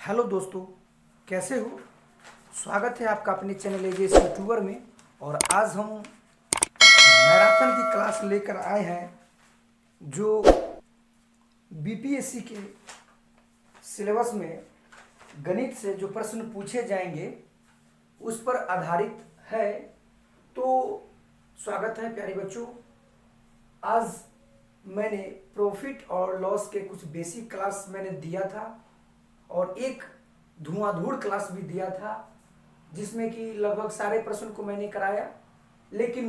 Hello दोस्तों, कैसे हो। स्वागत है आपका अपने चैनल एजेस यूट्यूबर में। और आज हम मैराथन की क्लास लेकर आए हैं जो बीपीएससी के सिलेबस में गणित से जो प्रश्न पूछे जाएंगे उस पर आधारित है। तो स्वागत है प्यारे बच्चों। आज मैंने प्रॉफिट और लॉस के कुछ बेसिक क्लास मैंने दिया था और एक धुआंधूड़ क्लास भी दिया था जिसमें कि लगभग सारे प्रश्न को मैंने कराया, लेकिन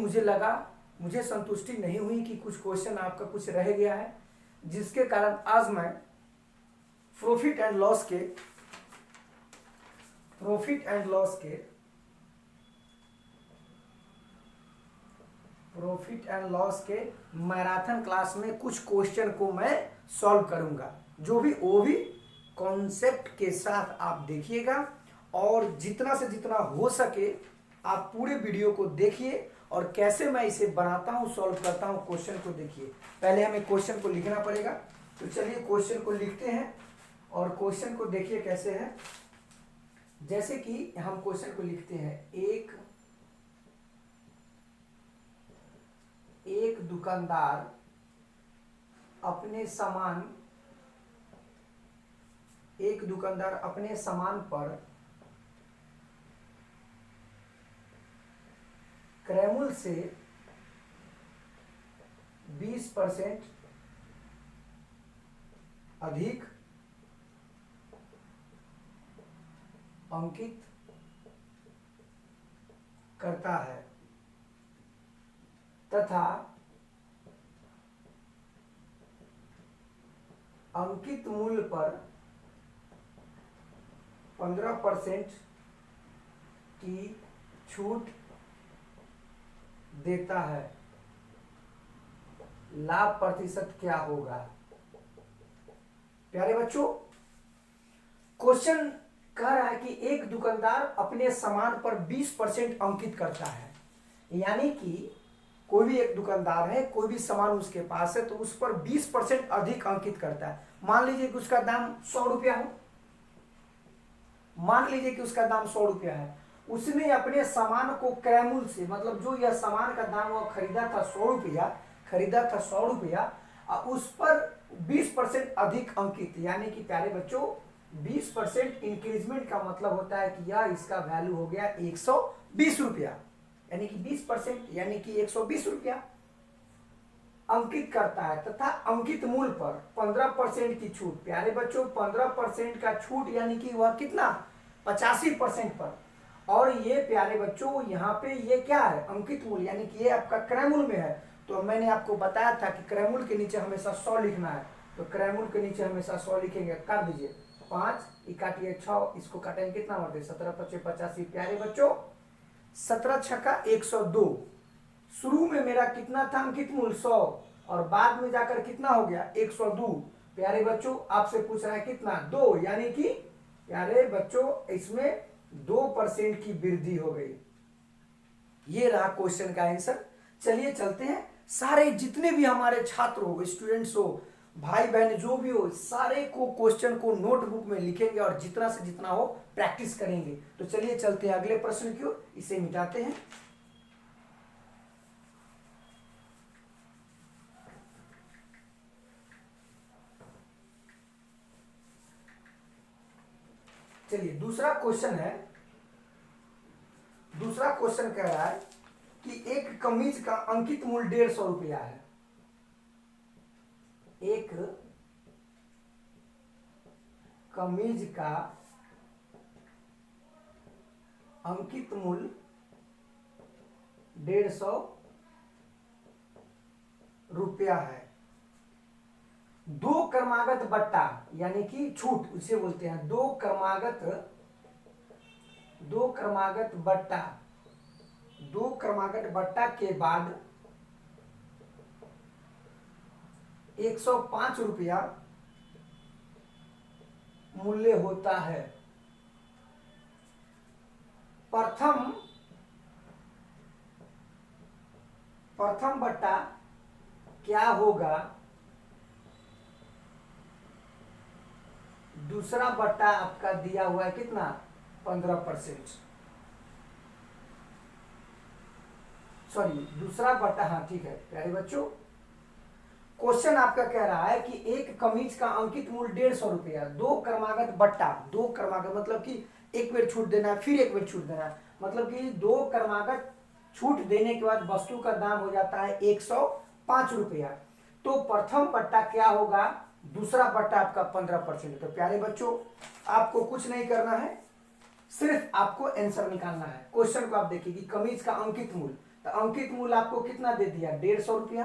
मुझे संतुष्टि नहीं हुई कि कुछ क्वेश्चन आपका कुछ रह गया है, जिसके कारण आज मैं प्रॉफिट एंड लॉस के मैराथन क्लास में कुछ क्वेश्चन को मैं सॉल्व करूंगा। जो भी वो भी कॉन्सेप्ट के साथ आप देखिएगा और जितना से जितना हो सके आप पूरे वीडियो को देखिए और कैसे मैं इसे बनाता हूं, सॉल्व करता हूं, क्वेश्चन को देखिए। पहले हमें क्वेश्चन को लिखना पड़ेगा, तो चलिए क्वेश्चन को लिखते हैं और क्वेश्चन को देखिए कैसे है। जैसे कि हम क्वेश्चन को लिखते हैं, एक दुकानदार अपने सामान पर क्रैमुल से 20% अधिक अंकित करता है तथा अंकित मूल्य पर 15% की छूट देता है, लाभ प्रतिशत क्या होगा। प्यारे बच्चों, क्वेश्चन कह रहा है कि एक दुकानदार अपने सामान पर 20% अंकित करता है, यानी कि कोई भी एक दुकानदार है, कोई भी सामान उसके पास है तो उस पर 20% अधिक अंकित करता है। मान लीजिए कि उसका दाम 100 रुपया हो, उसने अपने सामान को क्रैमुल से, मतलब जो यह सामान का दाम वह खरीदा था 100 रुपया, उस पर 20% अधिक अंकित, यानी कि प्यारे बच्चों 20% इंक्रीजमेंट का मतलब होता है कि यह इसका वैल्यू हो गया 120 रुपया, यानी कि 20% यानी कि 120 रुपया अंकित करता है तथा अंकित मूल्य पर 15% की छूट। प्यारे बच्चों 15% का छूट यानी कि वह कितना, 85% पर। और ये प्यारे बच्चों यहाँ पे ये क्या है, अंकित मूल्य, यानी कि ये आपका क्रैमुल में है। तो मैंने आपको बताया था कि क्रैमुल के नीचे हमेशा 100 लिखना है, तो क्रैमुल के नीचे हमेशा 100 लिखेंगे। कर दीजिए 5 काटिए 6, इसको काटेंगे कितना बढ़ते 17 × 5 = 85। प्यारे बच्चों 17 × 6 = 102। शुरू में मेरा कितना था अंकित मूल्य 100 और बाद में जाकर कितना हो गया 102। प्यारे बच्चों आपसे पूछ रहा है कितना 2, यानी कि प्यारे बच्चों इसमें 2% की वृद्धि हो गई। ये रहा क्वेश्चन का आंसर। चलिए चलते हैं, सारे जितने भी हमारे छात्र हो, स्टूडेंट्स हो, भाई बहन जो भी हो, सारे को क्वेश्चन को नोटबुक में लिखेंगे और जितना से जितना हो प्रैक्टिस करेंगे। तो चलिए चलते हैं अगले प्रश्न की ओर, इसे मिटाते हैं। चलिए दूसरा क्वेश्चन कह रहा है कि एक कमीज का अंकित मूल्य 150 रुपया है। एक कमीज का अंकित मूल्य 150 रुपया है। दो क्रमागत बट्टा, यानी कि छूट उसे बोलते हैं, दो क्रमागत बट्टा के बाद 105 रुपया मूल्य होता है। प्रथम बट्टा क्या होगा दूसरा बट्टा आपका दिया हुआ है कितना 15%, सॉरी दूसरा बट्टा, हाँ ठीक है प्यारे बच्चों। क्वेश्चन आपका कह रहा है कि एक कमीज का अंकित मूल्य 150 रुपया, दो क्रमागत बट्टा, दो क्रमागत मतलब कि एक बेर छूट देना है फिर एक बेर छूट देना है, मतलब कि दो क्रमागत छूट देने के बाद वस्तु का दाम हो जाता है 105 रुपया। तो प्रथम बट्टा क्या होगा, दूसरा बट्टा आपका 15%। तो प्यारे बच्चों आपको कुछ नहीं करना है, सिर्फ आपको आंसर निकालना है। क्वेश्चन को आप देखिए कि कमीज का अंकित मूल्य, तो अंकित मूल्य आपको कितना दे दिया 150 रुपया,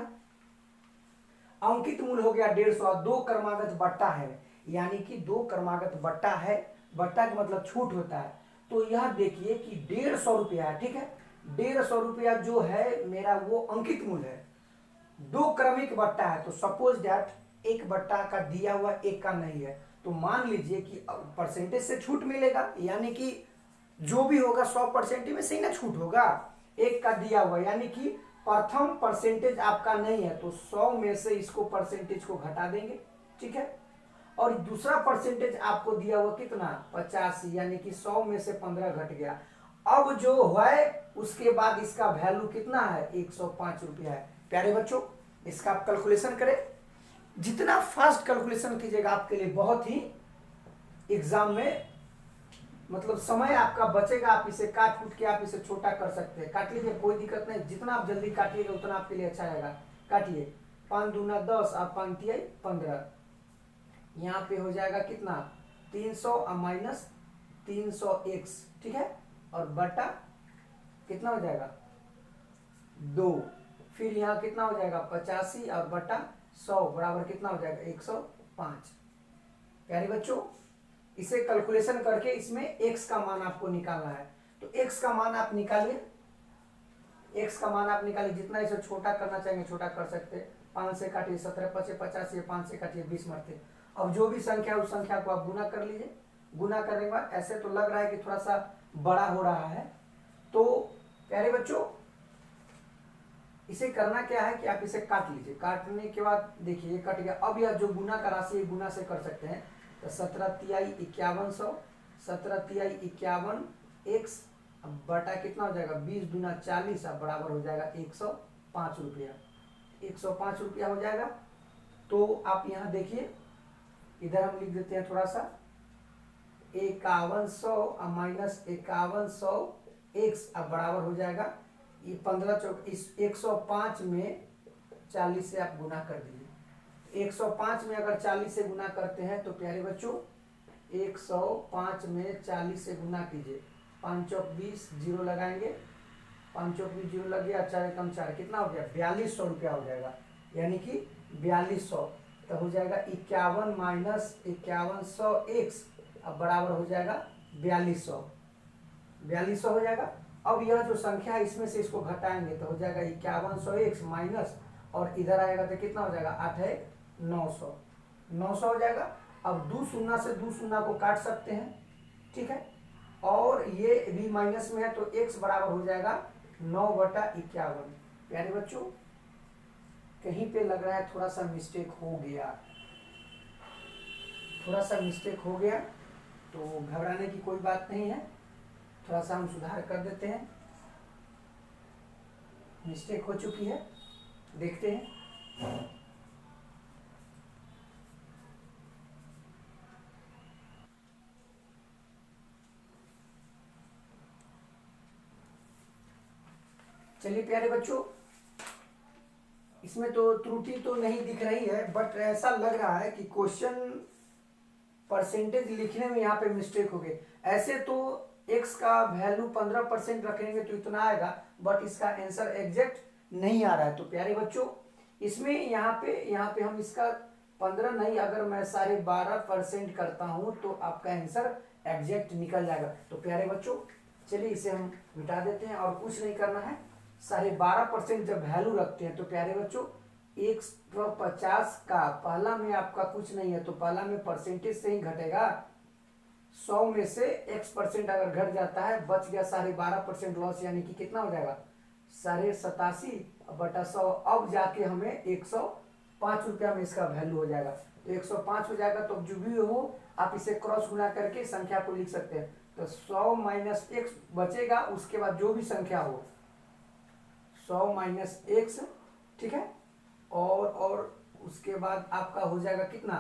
अंकित मूल्य हो गया 150, दो क्रमागत बट्टा है, यानी कि दो क्रमागत बट्टा है, बट्टा का मतलब छूट होता है। तो यह देखिए कि 150 रुपया है, ठीक है 150 रुपया जो है मेरा वो अंकित मूल्य है, दो क्रमिक बट्टा है, तो सपोज दैट एक बट्टा का दिया हुआ एक का नहीं है, तो मान लीजिए कि परसेंटेज से छूट मिलेगा, यानी कि जो भी होगा 100% में से ही ना छूट होगा, एक का दिया हुआ यानी कि प्रथम परसेंटेज आपका नहीं है, तो 100 में से इसको परसेंटेज को घटा देंगे, ठीक है। और दूसरा परसेंटेज आपको दिया हुआ कितना 85, यानी कि 100 में से 15 घट गया। अब जो है उसके बाद इसका वैल्यू कितना है 105 रुपया है। प्यारे बच्चों इसका आप कैलकुलेशन करें, जितना फास्ट कैलकुलेशन कीजिएगा आपके लिए बहुत ही एग्जाम में मतलब समय आपका बचेगा, आप इसे काट कूट के आप इसे छोटा कर सकते हैं, काट लीजिए कोई दिक्कत नहीं, जितना आप जल्दी काटिएगा उतना आपके लिए अच्छा रहेगा। काटिए 5 दूना 10 और 5 तिहाई 15, यहाँ पे हो जाएगा कितना 300 और माइनस 300x, ठीक है, और बटा कितना हो जाएगा 2, फिर यहाँ कितना हो जाएगा 85 और बटा 100 बराबर कितना हो जाएगा 105। प्यारे बच्चों इसे कैलकुलेशन करके इसमें x का मान आपको निकालना है, तो x का मान आप निकालिए, x का मान आप निकालिए, जितना इसे छोटा करना चाहेंगे छोटा कर सकते हैं। 5 से काटिए 17 5 50, 5 से काटिए 20 मरते। अब जो भी संख्या उस संख्या को आप गुना कर लीजिए, गुना करने के बाद ऐसे तो लग रहा है कि थोड़ा सा बड़ा हो रहा है, तो प्यारे बच्चों इसे करना क्या है कि आप इसे काट लीजिए, काटने के बाद देखिए ये कट गया। अब यह जो गुना का राशि गुना से कर सकते हैं, तो 17 तिहाई 5100, 17 तिहाई 51 x बटा कितना हो जाएगा 20 दूना 40 अब बराबर हो जाएगा 105 रुपया, 105 रुपया हो जाएगा। तो आप यहाँ देखिए इधर हम लिख देते हैं थोड़ा सा 5100 माइनस 5100 x अब बराबर हो जाएगा ये 15 चौक इस 105 में 40 से आप गुना कर दीजिए। 105 में अगर 40 से गुना करते हैं तो प्यारे बच्चों 105 में 40 से गुना कीजिए, 5 चौक 20 जीरो लगाएंगे, 5 चौक 20 जीरो लग गया, 4 एकम 4 कितना हो गया 4200 रुपया हो जाएगा, यानी कि 4200 तो हो जाएगा 51 माइनस 5100 x अब बराबर हो जाएगा 4200, 4200 हो जाएगा। अब यह जो संख्या है इसमें से इसको घटाएंगे तो हो जाएगा 5100 x माइनस और इधर आएगा तो कितना हो जाएगा 8 है 900, 900 हो जाएगा। अब 2 शून्य से 2 शून्य को काट सकते हैं, ठीक है, और ये भी माइनस में है तो x बराबर हो जाएगा 9/51। प्यारे बच्चों कहीं पे लग रहा है थोड़ा सा मिस्टेक हो गया, थोड़ा सा मिस्टेक हो गया, तो घबराने की कोई बात नहीं है, थोड़ा सा हम सुधार कर देते हैं। मिस्टेक हो चुकी है, देखते हैं। चलिए प्यारे बच्चों इसमें तो त्रुटि तो नहीं दिख रही है, बट ऐसा लग रहा है कि क्वेश्चन परसेंटेज लिखने में यहाँ पे मिस्टेक हो गई। ऐसे तो x का वैल्यू 15% रखेंगे तो इतना आएगा, बट इसका आंसर एग्जैक्ट नहीं आ रहा है। तो प्यारे बच्चों इसमें यहाँ पे हम इसका 15 नहीं, अगर मैं 12.5% करता हूँ तो आपका आंसर एग्जैक्ट निकल जाएगा। तो प्यारे बच्चों चलिए इसे हम मिटा देते हैं और कुछ नहीं करना है। 12.5% जब वैल्यू रखते हैं तो प्यारे बच्चों 150 का पहला में आपका कुछ नहीं है तो पहला में परसेंटेज से ही घटेगा, 100 में से x% अगर घट जाता है बच गया 12.5% लॉस, यानी कि कितना हो जाएगा 87.5/100। अब जाके हमें 105 रुपया में इसका वैल्यू हो जाएगा। तो 105 हो जाएगा। तो जो भी हो आप इसे क्रॉस गुना करके संख्या को लिख सकते हैं। तो 100 माइनस एक्स बचेगा, उसके बाद जो भी संख्या हो 100 माइनस एक्स, ठीक है। और उसके बाद आपका हो जाएगा कितना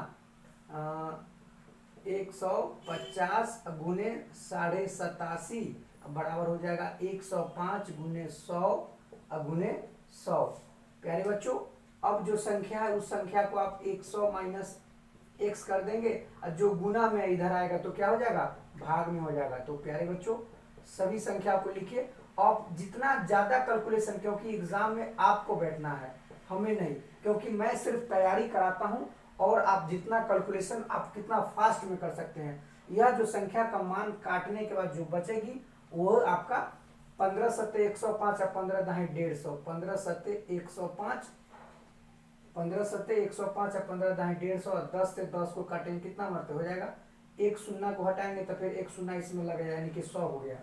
150 गुने 87.5 बराबर हो जाएगा 105 गुने 100 गुने 100। प्यारे बच्चों, अब जो संख्या है उस संख्या को आप 100 माइनस एक्स कर देंगे और जो गुना में इधर आएगा तो क्या हो जाएगा, भाग में हो जाएगा। तो प्यारे बच्चों सभी संख्या को लिखिए। आप जितना ज्यादा कैलकुलेशन, क्योंकि एग्जाम में आपको बैठना है, हमें नहीं, क्योंकि मैं सिर्फ तैयारी कराता हूं और आप जितना कैलकुलेशन आप कितना फास्ट में कर सकते हैं। यह जो संख्या का मान काटने के बाद जो बचेगी वो आपका 15 सत्ते 105 और 15 दाएं 150, 15 सत्ते 105, 15 सत्ते 105 और 15 दाएं 150 और 10 से 10 को काटेंगे कितना मरते हो जाएगा, एक शून्य को हटाएंगे तो फिर एक शून्य इसमें लगेगा, यानी कि 100 हो गया।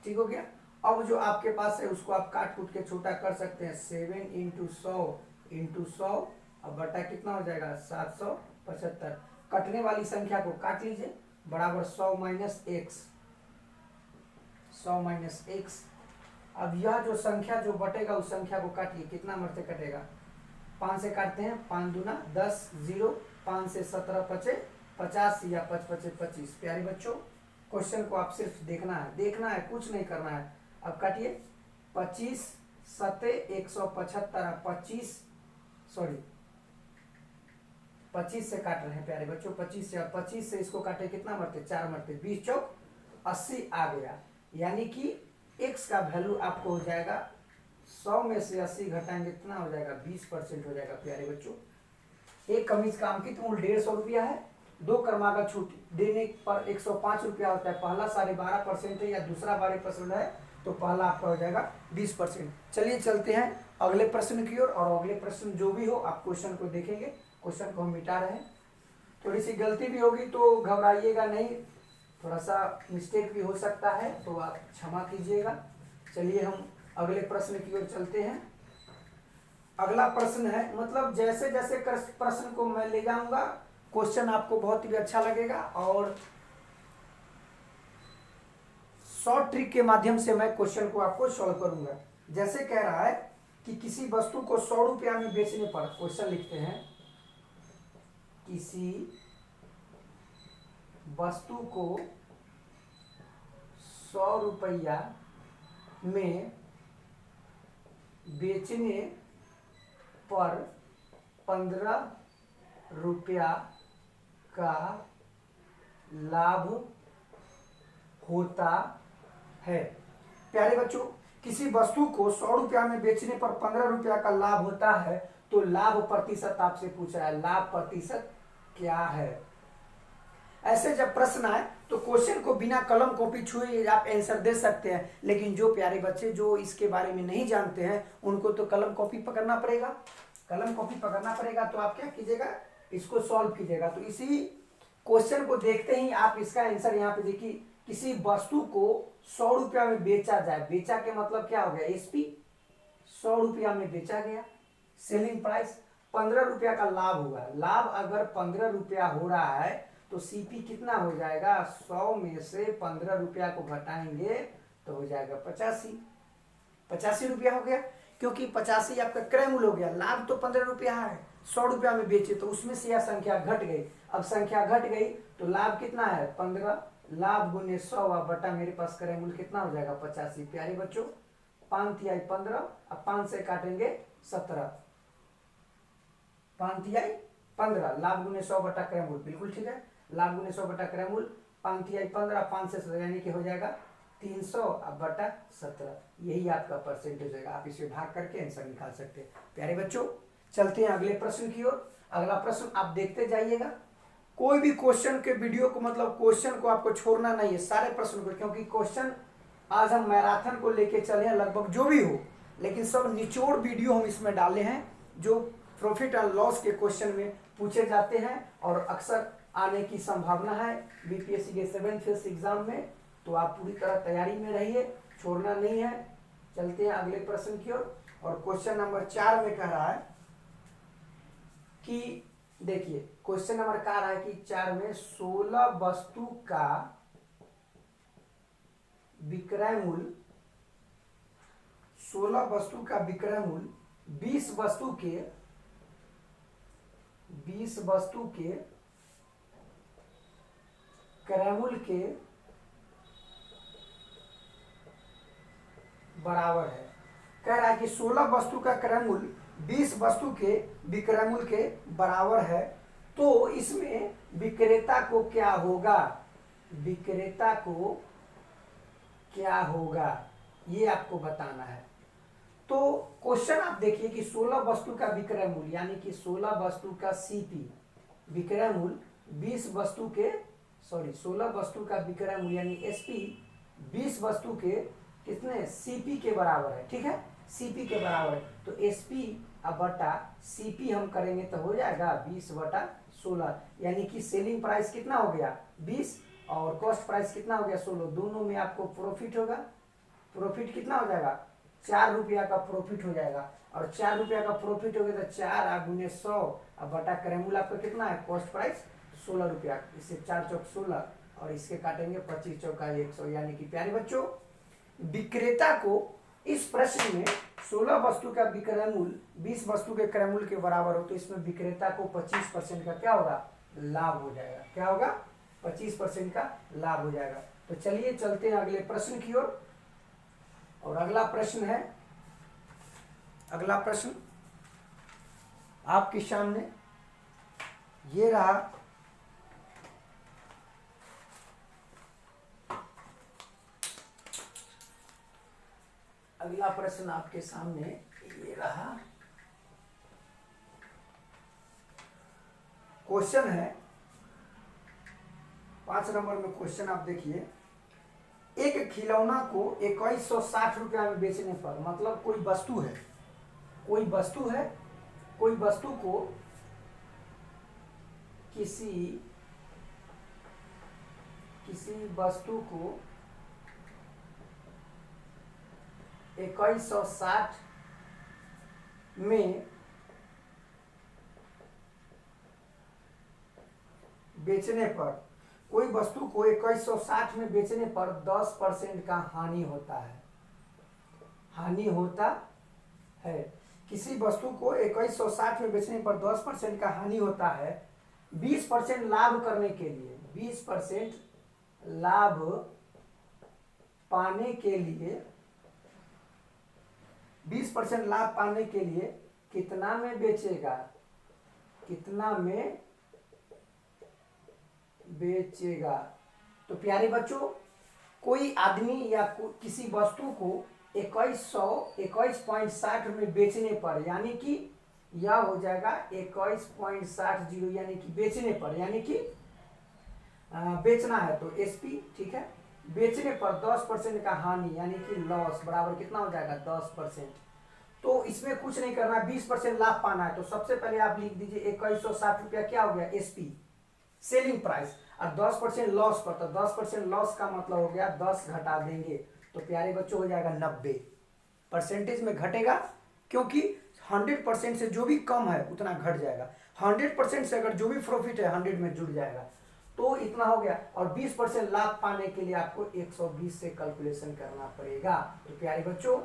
ठीक हो गया। अब जो आपके पास है उसको आप काट कूट के छोटा कर सकते हैं। 7 इंटू 100 अब बटा कितना हो जाएगा 775। कटने वाली संख्या को काट लीजिए, बराबर 100 माइनस एक्स, 100 माइनस एक्स। अब यह जो संख्या जो बटेगा उस संख्या को काटिए, कितना मरते कटेगा, 5 से काटते हैं, 5 दूना 10, 0, 5 से 17 पचे 50 या 5 पचे 25। प्यारे बच्चों क्वेश्चन को आप सिर्फ देखना है, कुछ नहीं करना है। अब काटिए, 25 सत्ते 175, 25 से काट रहे हैं प्यारे बच्चों, 25 से, और 25 से इसको काटे कितना मरते, 4 मरते, 20 चौक 80 आ गया। यानी कि x का वैल्यू आपको हो जाएगा 100 में से 80 घटाएंगे कितना हो जाएगा, 20% हो जाएगा। प्यारे बच्चों एक कमीज का अंकित मूल्य 150 रुपया है, 2 क्रमागत छूट देने पर 105 रुपया होता है। पहला 12.5% है या दूसरा 12% है, तो पहला आपका हो जाएगा 20%। चलिए चलते हैं अगले प्रश्न की ओर, और अगले प्रश्न जो भी हो आप क्वेश्चन को देखेंगे। क्वेश्चन को हम मिटा रहे हैं, थोड़ी सी गलती भी होगी तो घबराइएगा नहीं, थोड़ा सा मिस्टेक भी हो सकता है तो आप क्षमा कीजिएगा। चलिए हम अगले प्रश्न की ओर चलते हैं। अगला प्रश्न है, मतलब जैसे जैसे प्रश्न को मैं ले जाऊंगा क्वेश्चन आपको बहुत ही अच्छा लगेगा, और शॉर्ट ट्रिक के माध्यम से मैं क्वेश्चन को आपको सॉल्व करूंगा। जैसे कह रहा है कि किसी वस्तु को 100 रुपया में बेचने पर, क्वेश्चन लिखते हैं, किसी वस्तु को 100 रुपया में बेचने पर 15 रुपया का लाभ होता है। प्यारे बच्चों किसी वस्तु को 100 रुपया में बेचने पर 15 रुपया का लाभ होता है, तो लाभ प्रतिशत आपसे पूछा है, लाभ प्रतिशत क्या है। ऐसे जब प्रश्न आए तो क्वेश्चन को बिना कलम कॉपी छुए आप आंसर दे सकते हैं, लेकिन जो प्यारे बच्चे जो इसके बारे में नहीं जानते हैं उनको तो कलम कॉपी पकड़ना पड़ेगा। कलम कॉपी पकड़ना पड़ेगा तो आप क्या कीजिएगा, इसको सॉल्व कीजिएगा। तो इसी क्वेश्चन को देखते ही आप इसका आंसर यहाँ पे देखिए, किसी वस्तु को 100 रुपया में बेचा जाए, बेचा के मतलब क्या हो गया, एसपी 100 रुपया में बेचा गया, सेलिंग प्राइस 15 रुपया का लाभ हुआ। लाभ अगर 15 रुपया हो रहा है तो सीपी कितना हो जाएगा, 100 में से 15 रुपया को घटाएंगे तो हो जाएगा 85 रुपया हो गया, क्योंकि 85 आपका क्रय मूल्य हो गया। लाभ तो 15 रुपया है, 100 रुपया में बेचे तो उसमें से यह संख्या घट गई। अब संख्या घट गई तो लाभ कितना है 15, लाभ गुने 100 बटा मेरे पास क्रय मूल्य कितना हो जाएगा 85। प्यारे बच्चों 5 तिहाई 15, अब 5 से काटेंगे 17, 5 तिहाई 15, लाभ गुने 100 बटा क्रय मूल्य, बिल्कुल ठीक है, लाभ गुने 100 बटा क्रय मूल्य 5 तिहाई 15, 5 से 17 यानी कि हो जाएगा 300 बटा 17, यही आपका परसेंटेज होगा। आप इसे भाग करके आंसर निकाल सकते हैं। प्यारे बच्चों चलते हैं अगले प्रश्न की ओर। अगला प्रश्न आप देखते जाइएगा, कोई भी क्वेश्चन के वीडियो को, मतलब क्वेश्चन को आपको छोड़ना नहीं है, सारे प्रश्न को, क्योंकि क्वेश्चन आज हम मैराथन को लेके चले हैं, लगभग जो भी हो, लेकिन सब निचोड़ वीडियो हम इसमें डाले हैं जो प्रॉफिट एंड लॉस के क्वेश्चन में पूछे जाते हैं और अक्सर आने की संभावना है बीपीएससी के 7th फेज एग्जाम में। तो आप पूरी तरह तैयारी में रहिए, छोड़ना नहीं है। चलते हैं अगले प्रश्न की ओर, और क्वेश्चन नंबर 4 में कह रहा है कि देखिए क्वेश्चन नंबर क्या रहा है कि 4 में 16 वस्तु का विक्रय मूल्य 16 वस्तु का विक्रय मूल्य 20 वस्तु के क्रय मूल्य के बराबर है। कह रहा है कि 16 वस्तु का क्रय मूल्य 20 वस्तु के विक्रय मूल्य के बराबर है, तो इसमें विक्रेता को क्या होगा, विक्रेता को क्या होगा ये आपको बताना है। तो क्वेश्चन आप देखिए कि 16 वस्तु का विक्रय मूल्य यानी कि 16 वस्तु का सीपी विक्रय मूल्य 20 वस्तु के 16 वस्तु का विक्रय मूल्य यानी एसपी 20 वस्तु के कितने सीपी के बराबर है। ठीक है, सीपी के बराबर है, तो एसपी बटा सीपी हम करेंगे तो हो जाएगा 20 बटा 16, यानी कि सेलिंग प्राइस कितना हो गया 20 और कॉस्ट प्राइस कितना हो गया 16, दोनों में आपको प्रॉफिट होगा। प्रॉफिट कितना हो जाएगा 4 रुपया का प्रॉफिट हो जाएगा, और 4 रुपया का प्रॉफिट हो गया तो 4 गुने 100 अब बटा क्रय मूल्य आपका कितना है कॉस्ट प्राइस 16 रुपया, इससे 4 चौक 16 और इसके काटेंगे 25 चौका 100, यानी कि प्यारे बच्चों विक्रेता को इस प्रश्न में 16 वस्तु का विक्रय मूल्य 20 वस्तु के क्रय मूल्य के बराबर हो, तो इसमें विक्रेता को 25% का क्या होगा लाभ हो जाएगा। क्या होगा 25% का लाभ हो जाएगा। तो चलिए चलते हैं अगले प्रश्न की ओर। और अगला प्रश्न है, अगला प्रश्न आपके सामने ये रहा। अगला प्रश्न आपके सामने ये रहा। क्वेश्चन है 5 नंबर में क्वेश्चन आप देखिए, एक खिलौना को 2160 रुपया में बेचने पर, मतलब कोई वस्तु है, कोई वस्तु को किसी वस्तु को 2160 में बेचने पर, कोई वस्तु को 2160 में बेचने पर 10% का हानि होता है। हानि होता है, किसी वस्तु को 2160 में बेचने पर 10% का हानि होता है। 20% लाभ करने के लिए, 20% लाभ पाने के लिए, 20% लाभ पाने के लिए कितना में बेचेगा, कितना में बेचेगा। तो प्यारे बच्चों कोई आदमी या किसी वस्तु को 2160 में बेचने पर, यानी कि यह हो जाएगा 21.60, यानी कि बेचने पर, यानी कि बेचना है तो एसपी, ठीक है। बेचने पर 10% का हानि यानी कि लॉस बराबर कितना हो जाएगा 10%। तो इसमें कुछ नहीं करना, 20% लाभ पाना है, तो सबसे पहले आप लिख दीजिए 2160 रुपया क्या हो गया एसपी सेलिंग प्राइस, और 10% लॉस पर, तो 10% लॉस का मतलब हो गया 10 घटा देंगे, तो प्यारे बच्चों हो जाएगा 90। परसेंटेज में घटेगा क्योंकि 100% से जो भी कम है उतना घट जाएगा, 100% से अगर जो भी प्रॉफिट है 100 में जुड़ जाएगा, तो इतना हो गया। और 20% लाभ पाने के लिए आपको 120 से कैलकुलेशन करना पड़ेगा। तो प्यारे बच्चों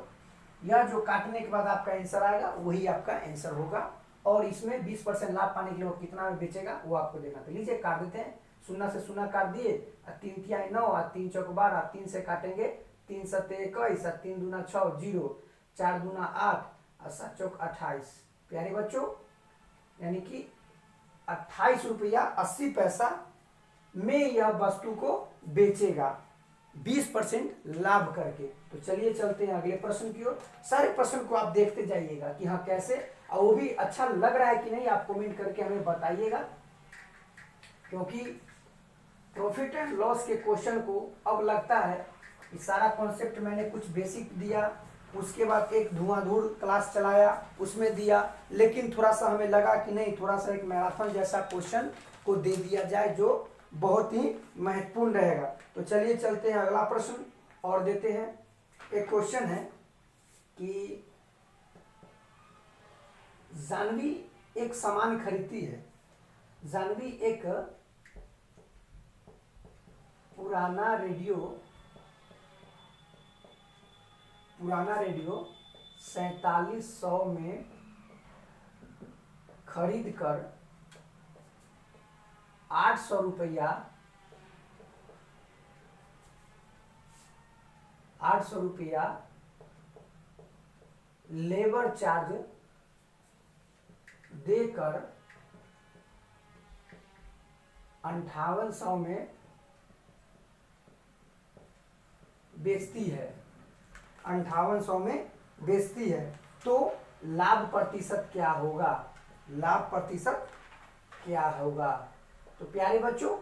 यह जो काटने के बाद आपका आंसर आएगा वही आपका आंसर होगा, और इसमें 20% लाभ पाने के लिए वो कितना में बेचेगा वो आपको देखना। तो लीजिए काट देते हैं, 0 से 0 काट दिए, 3 तिया 9, 3 चौक 12, 3 से काटेंगे 3 सत्ते 21, 3 दूना 6 0, 4 दूना 8 और 7 चौक 28। प्यारे बच्चों यानी कि 28 रुपया 80 पैसा में यह वस्तु को बेचेगा 20% लाभ करके। तो चलिए चलते हैं अगले प्रश्न की ओर। सारे प्रश्न को आप देखते जाइएगा कि हाँ कैसे, और वो भी अच्छा लग रहा है कि नहीं आप कमेंट करके हमें बताइएगा, क्योंकि प्रॉफिट एंड लॉस के क्वेश्चन को अब लगता है कि सारा कॉन्सेप्ट मैंने कुछ बेसिक दिया, उसके बाद एक धुआंधूर क्लास चलाया उसमें दिया, लेकिन थोड़ा सा हमें लगा कि नहीं थोड़ा सा एक मैराथन जैसा क्वेश्चन को दे दिया जाए जो बहुत ही महत्वपूर्ण रहेगा। तो चलिए चलते हैं अगला प्रश्न और देते हैं। एक क्वेश्चन है कि जानवी एक सामान खरीदती है, जानवी एक पुराना रेडियो 4700 में खरीद कर 800 रुपया लेबर चार्ज देकर 5800 में बेचती है, 5800 में बेचती है, तो लाभ प्रतिशत क्या होगा? लाभ प्रतिशत क्या होगा? तो प्यारे बच्चों,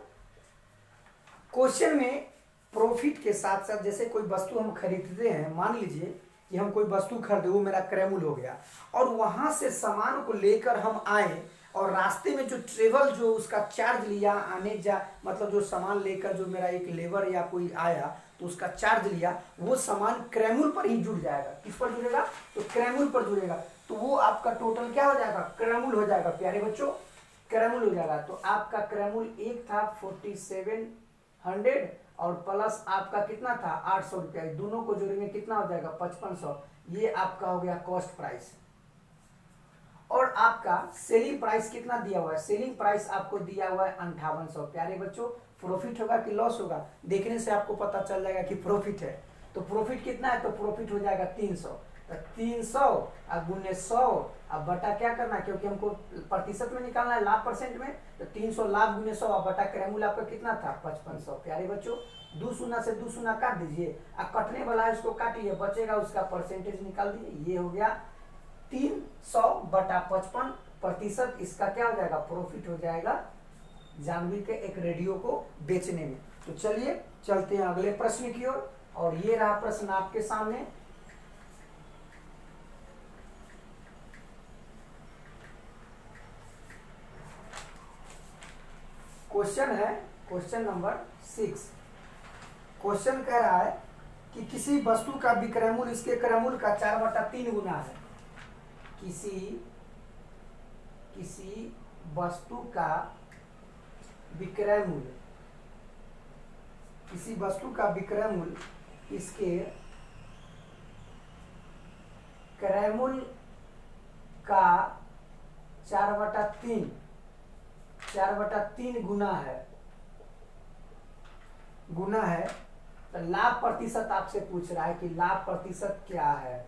क्वेश्चन में प्रॉफिट के साथ साथ जैसे कोई वस्तु हम खरीदते हैं, मान लीजिए कि हम कोई वस्तु खरीदे, वो मेरा क्रय मूल्य हो गया, और वहां से सामान को लेकर हम आए और रास्ते में जो ट्रेवल जो उसका चार्ज लिया आने जा, मतलब जो सामान लेकर जो मेरा एक लेबर या कोई आया तो उसका चार्ज लिया, वो सामान क्रय मूल्य पर ही जुड़ जाएगा। किस पर जुड़ेगा? तो क्रय मूल्य पर जुड़ेगा। तो वो आपका टोटल क्या हो जाएगा? क्रय मूल्य हो जाएगा प्यारे बच्चों, क्रय मूल्य हो जाएगा। तो आपका क्रय मूल्य एक था 4700 और प्लस आपका कितना था 800 रुपया, दोनों को जोड़ेंगे कितना हो जाएगा 5500। ये आपका हो गया कॉस्ट प्राइस। और आपका सेलिंग प्राइस कितना दिया हुआ है? सेलिंग प्राइस आपको दिया हुआ है 5800। प्यारे बच्चों, प्रॉफिट होगा कि लॉस होगा? देखने से आपको पता चल जाएगा कि प्रॉफिट है। तो प्रॉफिट कितना है? तो प्रॉफिट हो जाएगा 300। तो 300 गुने 100 अब बटा क्या करना है, क्योंकि हमको प्रतिशत में निकालना है, लाभ परसेंट में। तो 300 लाभ गुने 100 बटा क्रय मूल्य आपका कितना था 5500। प्यारे बच्चों, 2 शून्य से 2 शून्य काट दीजिए, अब कटने वाला है उसको काटिए, बचेगा उसका परसेंटेज निकाल दीजिए। ये हो गया 300 बटा 55%। इसका क्या हो जाएगा? प्रॉफिट हो जाएगा जानवी के एक रेडियो को बेचने में। तो चलिए चलते हैं अगले प्रश्न की ओर, और ये रहा प्रश्न आपके सामने। क्वेश्चन है क्वेश्चन नंबर 6। क्वेश्चन कह रहा है कि किसी वस्तु का विक्रय मूल्य इसके क्रय मूल्य का 4/3 गुना है। किसी वस्तु का विक्रय मूल्य, किसी वस्तु का विक्रय मूल्य इसके क्रय मूल्य का 4/3 गुना है। तो लाभ प्रतिशत आपसे पूछ रहा है कि लाभ प्रतिशत क्या है।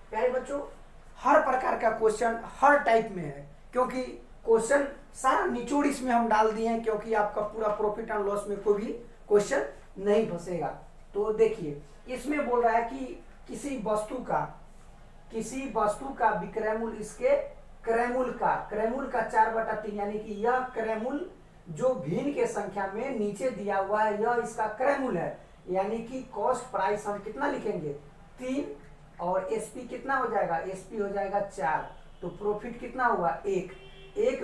प्यारे बच्चों, हर प्रकार का क्वेश्चन हर टाइप में है, क्योंकि क्वेश्चन सारा निचोड़ इसमें हम डाल दिए हैं, क्योंकि आपका पूरा प्रॉफिट एंड लॉस में कोई भी क्वेश्चन नहीं फंसेगा। तो देखिए, इसमें बोल रहा है कि किसी वस्तु का विक्रय मूल्य इसके क्रय मूल्य का 4/3, यानी कि यह क्रय मूल्य जो भिन्न के संख्या में नीचे दिया हुआ है, यह इसका क्रय मूल्य है। यानी कि कॉस्ट प्राइस हम कितना लिखेंगे 3, और एसपी कितना हो जाएगा? एसपी हो जाएगा 4। तो प्रॉफिट कितना हुआ 1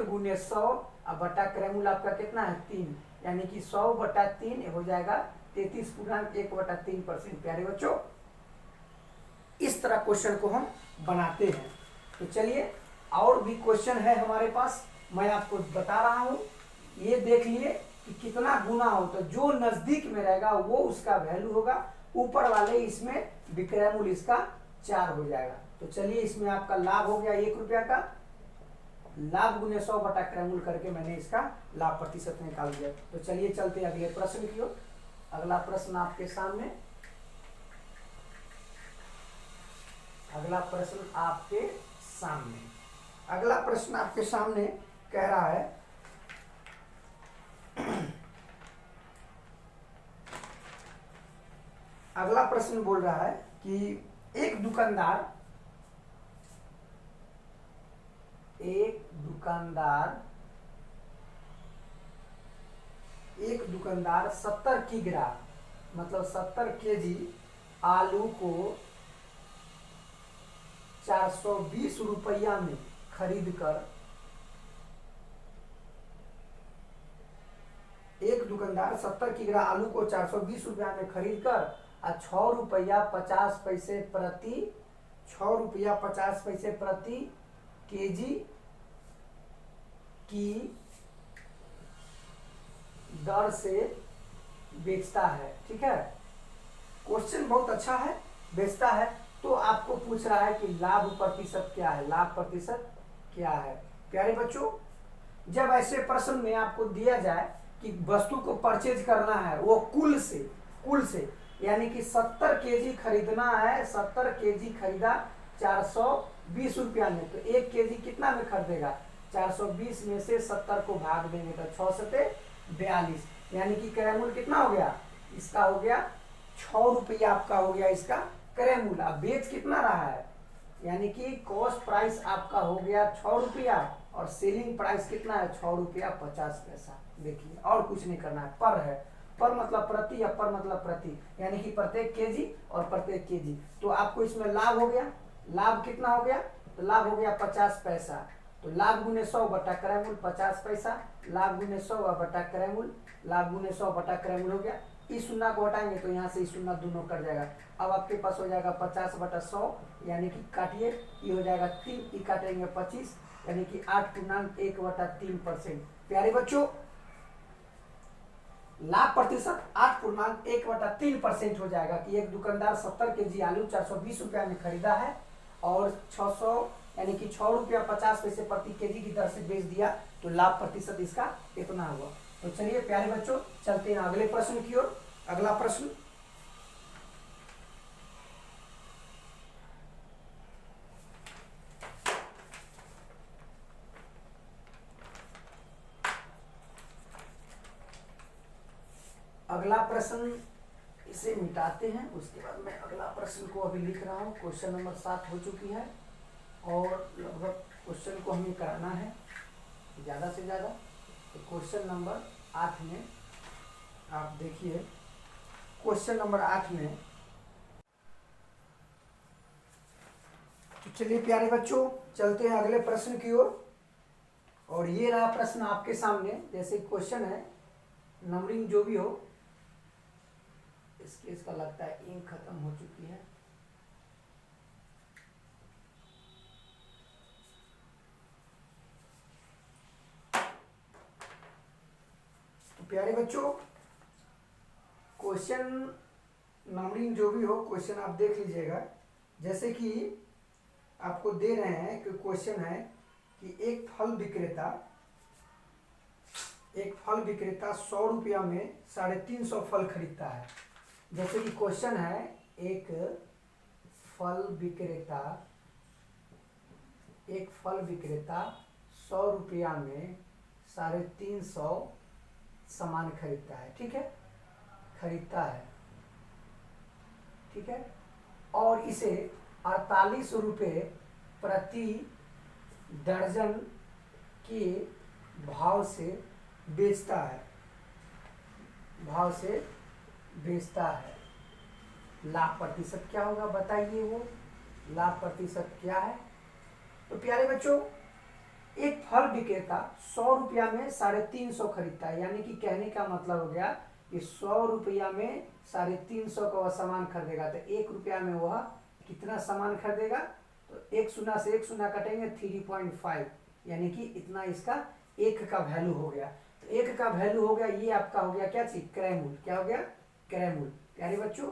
गुने 100 अब बटा क्रय मूल्य आपका कितना है 3, यानी कि 100/3 हो जाएगा 33.1/3%। प्यारे बच्चों, इस तरह क्वेश्चन को हम बनाते हैं। तो चलिए, और भी क्वेश्चन है हमारे पास, मैं आपको बता रहा हूं। ये देख लिए कि कितना गुना हो, तो जो नजदीक में रहेगा वो उसका वैल्यू होगा। ऊपर वाले इसमें विक्रय मूल्य इसका 4 हो जाएगा। तो चलिए, इसमें आपका लाभ हो गया 1 रुपया का, लाभ गुने 100 बटा क्रय मूल्य करके मैंने इसका लाभ प्रतिशत निकाल दिया। तो चलिए चलते हैं अगले प्रश्न की ओर। अगला प्रश्न आपके सामने, अगला प्रश्न आपके सामने कह रहा है अगला प्रश्न बोल रहा है कि एक दुकानदार 70 किग्रा मतलब 70 केजी आलू को 420 रुपया में खरीद कर, एक दुकानदार 70 किग्रा आलू को 420 रुपया में खरीद कर 6 रुपया 50 पैसे प्रति केजी की दर से बेचता है। ठीक है, क्वेश्चन बहुत अच्छा है, बेचता है। तो आपको पूछ रहा है कि लाभ प्रतिशत क्या है, लाभ प्रतिशत क्या है। प्यारे बच्चों, जब ऐसे प्रश्न में आपको दिया जाए कि वस्तु को परचेज करना है वो कुल से यानी कि 70 केजी खरीदना है, 70 केजी खरीदा 420 रुपया में, तो 1 केजी कितना में खरीदेगा, 420 में से 70 को भाग देंगे तो 6 सते 42, यानी कि क्रय मूल्य कितना हो गया, इसका हो गया 6 रुपया आपका हो गया इसका क्रय मूल्य। अब बेच कितना रहा है, यानी कि कॉस्ट प्राइस आपका हो गया 6 रुपया और सेलिंग प्राइस कितना है 6 रुपया 50 पैसा। देखिए और कुछ नहीं करना है, पर है, पर मतलब प्रति या पर मतलब प्रति, यानी कि प्रत्येक केजी और प्रत्येक केजी। तो आपको इसमें लाभ हो गया, लाभ कितना हो गया, तो लाभ हो गया 50 पैसा। तो लाभ गुने 100 बटा क्रय मूल्य 50 पैसा, लाभ गुने 100 बटा क्रय मूल्य, लाभ गुने 100 बटा क्रय मूल्य हो गया। इस शून्य को हटाएंगे तो यहाँ से इस शून्य दोनों कट जाएगा। अब आपके पास हो जाएगा 50 बटा 100, यानी कि काटिए, ये हो जाएगा 3, ई काटेंगे 25, यानी कि 8.1 बटा 3%। प्यारे बच्चों, लाभ प्रतिशत 8.1 बटा 3% हो जाएगा कि एक दुकानदार 70 केजी आलू 420 रुपया में खरीदा है और 600 यानी कि 6 रुपया 50 पैसे प्रति केजी की दर से बेच दिया, तो लाभ प्रतिशत इसका इतना हुआ। तो चलिए प्यारे बच्चों, चलते हैं अगले प्रश्न की ओर। अगला प्रश्न, अगला प्रश्न इसे मिटाते हैं, उसके बाद मैं अगला प्रश्न को अभी लिख रहा हूँ। क्वेश्चन नंबर 7 हो चुकी है और लगभग क्वेश्चन को हमें कराना है ज़्यादा से ज़्यादा। तो क्वेश्चन नंबर 8 में आप देखिए, क्वेश्चन नंबर 8 में, तो चलिए प्यारे बच्चों चलते हैं अगले प्रश्न की ओर। और ये रहा प्रश्न आपके सामने, जैसे क्वेश्चन है, नंबरिंग जो भी हो, इसका लगता है इंक खत्म हो चुकी है। तो प्यारे बच्चों, क्वेश्चन नंबरिंग जो भी हो, क्वेश्चन आप देख लीजिएगा। जैसे कि आपको दे रहे हैं कि क्वेश्चन है कि एक फल विक्रेता 100 रुपया में 350 फल खरीदता है। जैसे कि क्वेश्चन है, एक फल विक्रेता 100 रुपया में 350 सामान खरीदता है। ठीक है, खरीदता है, ठीक है, और इसे 48 रुपये प्रति दर्जन के भाव से बेचता है। लाभ प्रतिशत क्या होगा बताइए, वो लाभ प्रतिशत क्या है। तो प्यारे बच्चों, एक फल विक्रेता 100 रुपया में 350 खरीदता है, यानी कि कहने का मतलब हो गया कि 100 रुपया में 350 का वह सामान खरीदेगा, तो 1 रुपया में वह कितना सामान खरीदेगा, तो एक शून्य से एक शून्य कटेंगे 3.5, यानी कि इतना इसका 1 का वैल्यू हो गया। तो 1 का वैल्यू हो गया, ये आपका हो गया क्या चीज, क्रय मूल्य। क्या हो गया, क्रय मूल्य। प्यारे बच्चों,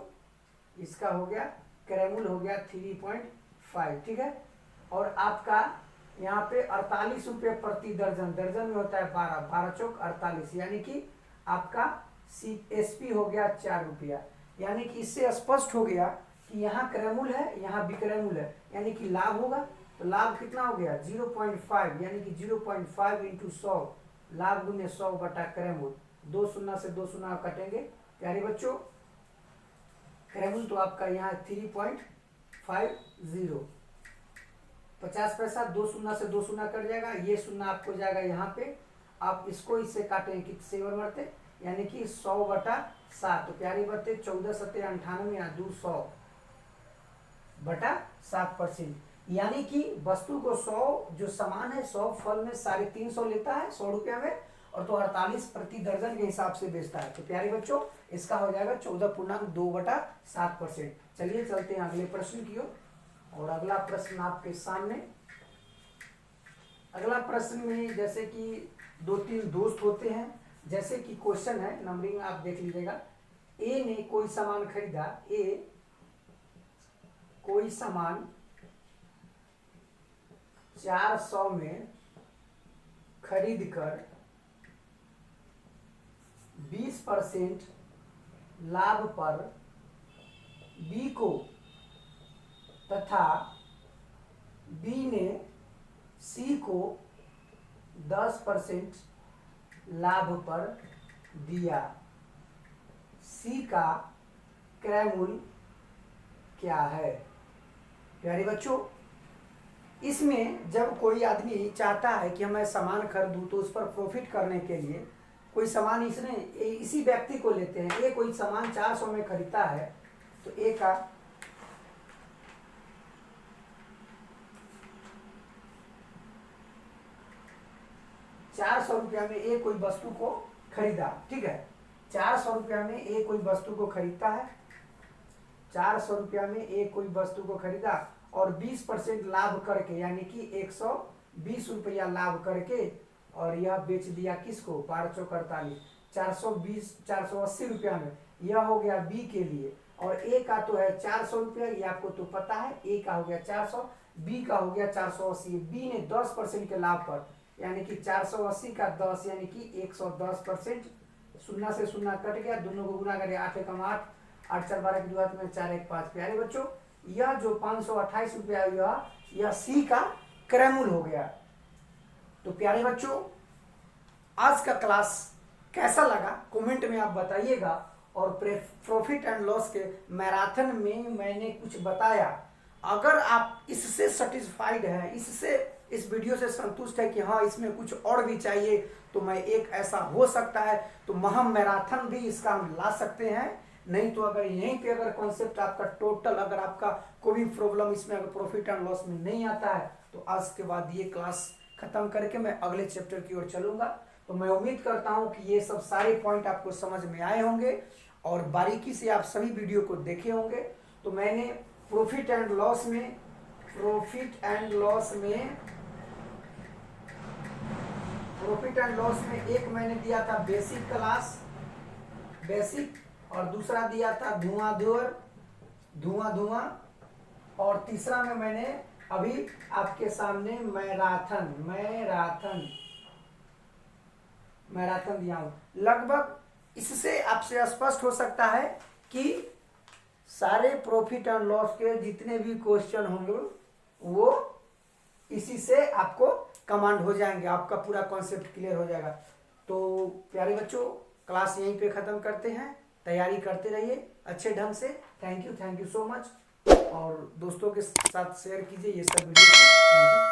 इसका हो गया क्रय मूल्य हो गया 3.5। ठीक है, और आपका यहाँ पे 48 रुपये प्रति दर्जन, दर्जन में होता है 12 चौक 48, यानी कि आपका CSP हो गया 4 रुपया। यानी कि इससे स्पष्ट हो गया कि यहाँ क्रय मूल्य है, यहाँ विक्रय मूल्य है, यानी कि लाभ होगा। तो लाभ कितना हो गया 0.5, यानी कि 0.5 इंटू 100, लाभ गुने 100 बटा क्रय मूल्य, 2 शून्य से 2 शून्य कटेंगे। प्यारे बच्चों, क्रय मूल्य तो आपका यहाँ 3.50, 50 पैसा, 2 शून्य से 2 शून्य कट जाएगा, ये शून्य आपको जाएगा यहाँ पे, आप इसको इससे काटेंगे कितने से बढ़ते, यानी कि 100 बटा 7। तो प्यारे बच्चे 14 सत्ते 98 या 200 बटा 7%, यानी कि वस्तु को 100 जो सामान है 100 फल में 350 लेता है 100 रुपया में, और तो 48 प्रति दर्जन के हिसाब से बेचता है। तो प्यारे बच्चों, इसका हो जाएगा 14.2 बटा 7%। चलिए चलते हैं अगले प्रश्न की ओर। और अगला प्रश्न आपके सामने, अगला प्रश्न में जैसे कि 2-3 दोस्त होते हैं, जैसे कि क्वेश्चन है, नंबरिंग आप देख लीजिएगा। ए ने कोई सामान खरीदा, ए कोई सामान 400 में खरीद कर 20% लाभ पर बी को तथा बी ने सी को 10% लाभ पर दिया। सी का क्रय मूल्य क्या है? प्यारे बच्चों, इसमें जब कोई आदमी चाहता है कि मैं सामान खरीदूं तो उस पर प्रॉफिट करने के लिए कोई सामान इसने इसी व्यक्ति को लेते हैं। ये कोई सामान 400 में खरीदता है तो ए का 400 रुपया में ए कोई वस्तु को खरीदा, ठीक है। 400 रुपया में ए कोई वस्तु को खरीदता है, 400 रुपया में ए कोई वस्तु को खरीदा और 20% लाभ करके, यानी कि 120 रुपया लाभ करके, और यह बेच दिया किसको? 1248, 480 रुपया में। यह हो गया बी के लिए, और ए का तो है 400 रुपया, ये आपको तो पता है। ए का हो गया 400, बी का हो गया 480। बी ने 10% के लाभ पर, यानी कि 480 का 10 यानी कि 110%। शून्य से शून्य कट गया, दोनों को गुना करें, 8 एकम 8, 8 4 12 की दुआत में 4 1 5। प्यारे बच्चों, यह जो 528 रुपया यह सी का क्रय मूल्य हो गया। तो प्यारे बच्चों, आज का क्लास कैसा लगा कमेंट में आप बताइएगा। और प्रॉफिट एंड लॉस के मैराथन में मैंने कुछ बताया, अगर आप इससे सेटिस्फाइड हैं, इससे इस वीडियो से संतुष्ट है कि हाँ इसमें कुछ और भी चाहिए, तो मैं एक ऐसा हो सकता है तो महम मैराथन भी इसका हम ला सकते हैं। नहीं तो अगर यहीं पे अगर कॉन्सेप्ट आपका टोटल, अगर आपका कोई भी प्रॉब्लम इसमें अगर प्रॉफिट एंड लॉस में नहीं आता है तो आज के बाद ये क्लास खत्म करके मैं अगले चैप्टर की ओर चलूंगा। तो मैं उम्मीद करता हूं कि ये सब सारे पॉइंट आपको समझ में आए होंगे और बारीकी से आप सभी वीडियो को देखे होंगे। तो मैंने प्रॉफिट एंड लॉस में एक मैंने दिया था बेसिक क्लास, बेसिक, और दूसरा दिया था धुआं, और तीसरा में मैंने अभी आपके सामने मैराथन दिया हूं। लगभग इससे आपसे स्पष्ट हो सकता है कि सारे प्रॉफिट एंड लॉस के जितने भी क्वेश्चन होंगे वो इसी से आपको कमांड हो जाएंगे, आपका पूरा कॉन्सेप्ट क्लियर हो जाएगा। तो प्यारे बच्चों, क्लास यहीं पे खत्म करते हैं, तैयारी करते रहिए अच्छे ढंग से। थैंक यू सो मच, और दोस्तों के साथ शेयर कीजिए ये सब वीडियो।